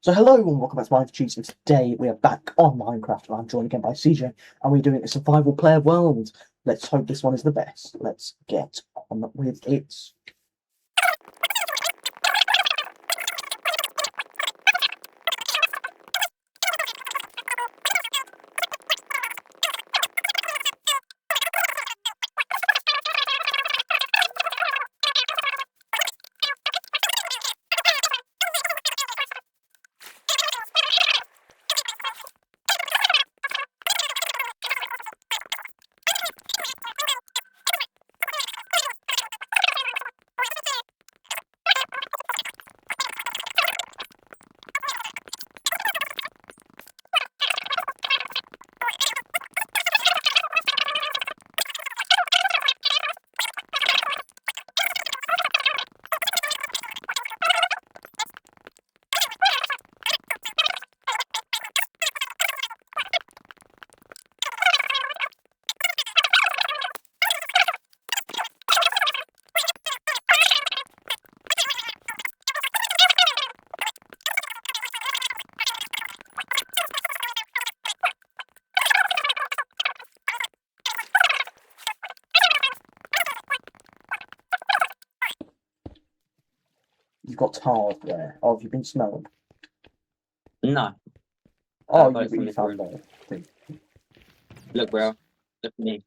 So hello and welcome back to Mind Cheats, and today we are back on Minecraft and I'm joined again by CJ and we're doing a survival player world. Let's hope this one is the best. Let's get on with it. You've got tar there. Oh, have you been smelled? No. Oh, got it from you this found room. there. Look, bro. Look at me.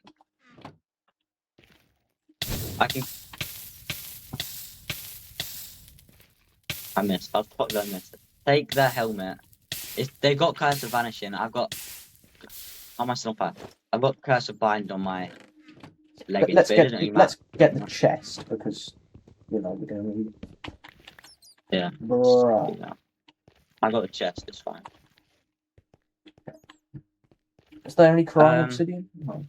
I missed. I was popular. I missed. Take the helmet. They've got Curse of Vanishing. How am I still fat? I've got Curse of Bind on my leggings, Let's but it doesn't really matter. get the chest because we're gonna need. Yeah. Bruh. Yeah. I got the chest. It's fine. Is there any crying Um. obsidian? No.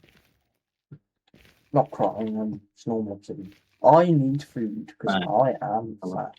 Not crying, it's normal obsidian. I need food because Right. I am fat.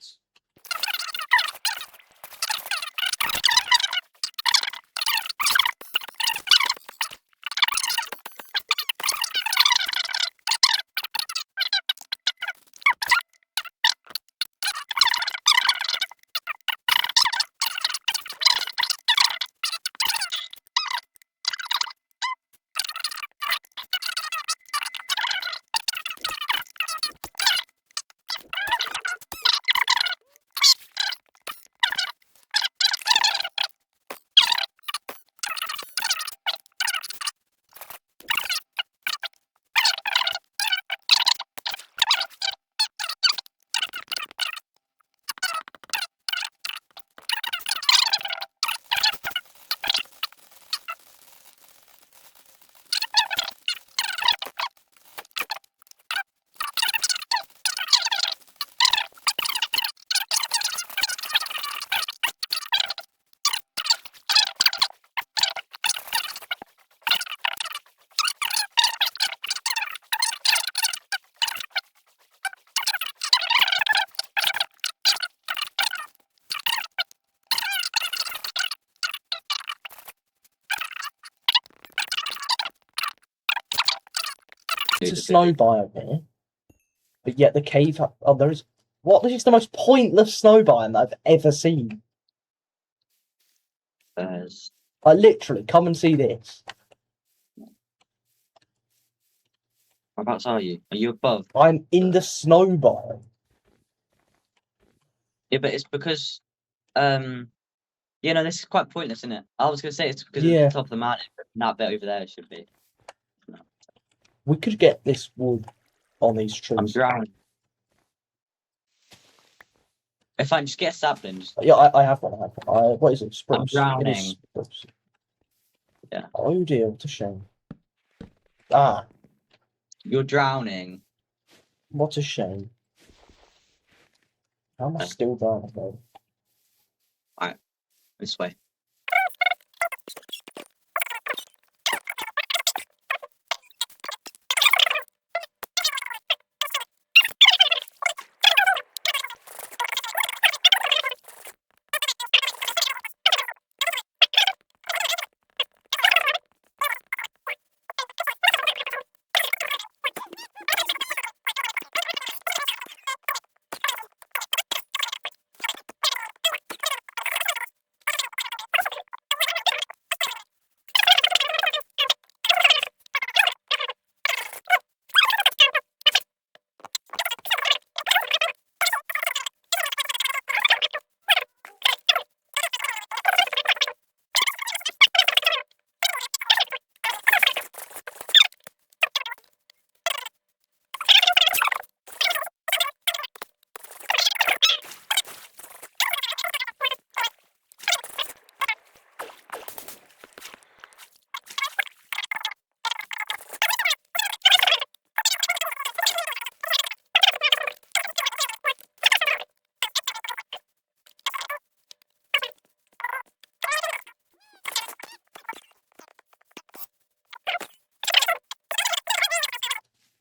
It's a snow biome here, but yet the cave. Oh, there is. What? This is the most pointless snow biome that I've ever seen. I literally come and see this. Whereabouts are you? Are you above? I'm in the snow biome. Yeah, but it's because this is quite pointless, isn't it? I was gonna say it's because it's the top of the mountain, but that bit over there should be. No. We could get this wood on these trees. I'm drowning. If I just get a sapling, Yeah, I have one. What is it? Spruce. I'm drowning. It is spruce. Yeah. Oh dear, what a shame. Ah. You're drowning. What a shame. How am I still drowning though? Alright, this way.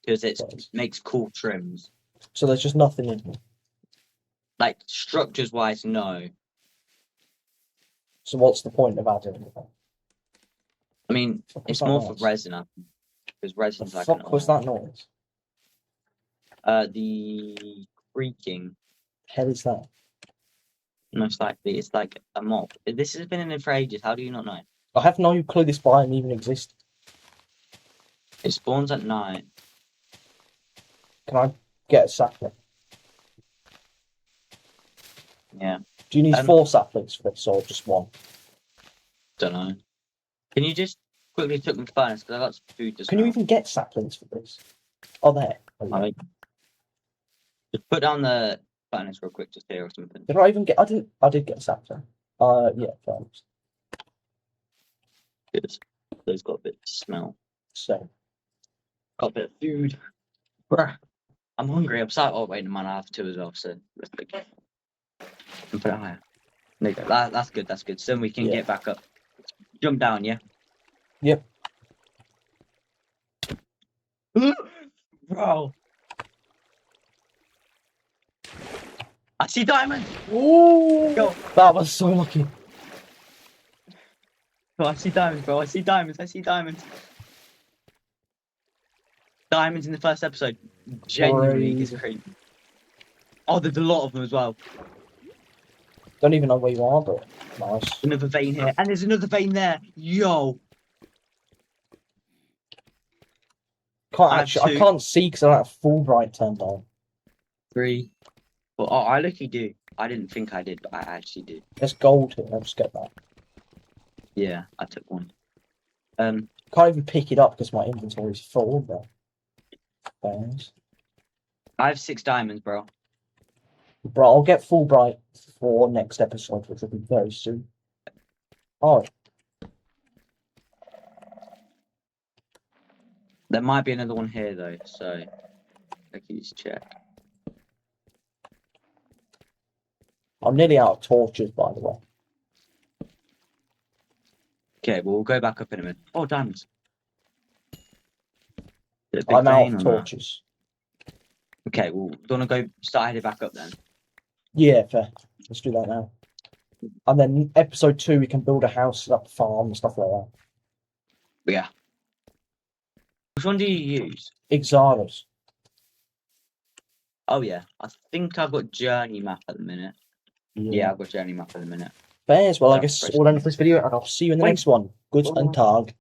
because it Yes. makes cool trims. So there's just nothing in here. Like structures wise, no. So what's the point of adding it? I mean, What's it's that more noise? for resin, I think, because The resin's like an fuck was that noise? the creaking. Hell is that? Most likely, it's like a mob. This has been in there for ages. How do you not know? I have no clue this biome even exists. It spawns at night. Can I get a sapling? Yeah, Do you need 4 saplings for this or just 1? don't know. Can you just quickly took them to furnace because I got some food to Can you smell. even get saplings for this? Oh, there. Oh, I yeah. mean, just put down the furnace real quick, just here or something. Did I even get? I did get a sapling. Yeah, thanks. Good. Those got a bit of smell. So Got a bit of food. Bruh. I'm hungry. I'm sorry. Oh wait, man, I have 2 as well. So let's put it higher. There you go. That's good. That's good. So we can Yeah. get back up. Jump down, yeah. Yep. Bro. I see diamonds. Ooh, Go. that was so lucky. Oh, I see diamonds, bro. I see diamonds. I see diamonds. Diamonds in the first episode. Genuinely is crazy. Oh, there's a lot of them as well. Don't even know where you are, but nice. Another vein here, and there's another vein there. Yo. I can't see because I don't have full bright turned on. 3. Well, oh, I literally do. I didn't think I did, but I actually did. There's gold here. Let's get that. Yeah, I took one. Can't even pick it up because my inventory is full. But thanks. I have 6 diamonds, bro. Bro, I'll get full bright for next episode, which will be very soon. Oh, There might be another one here though, so I can just check. I'm nearly out of torches, by the way. Okay, well we'll go back up in a minute. Oh, diamonds. Is it a big I'm out vein of or not? torches. Okay, well, do you want to go start heading back up then? Yeah, fair. Let's do that now. And then episode 2, we can build a house, set up a farm, and stuff like that. But yeah. Which one do you use? Exaros. Oh yeah, I think I've got journey map at the minute. Yeah, I've got journey map at the minute. Fairs. Well, I That's guess fresh. all done for this video, and I'll see you in the Wait. next one. Good and tag.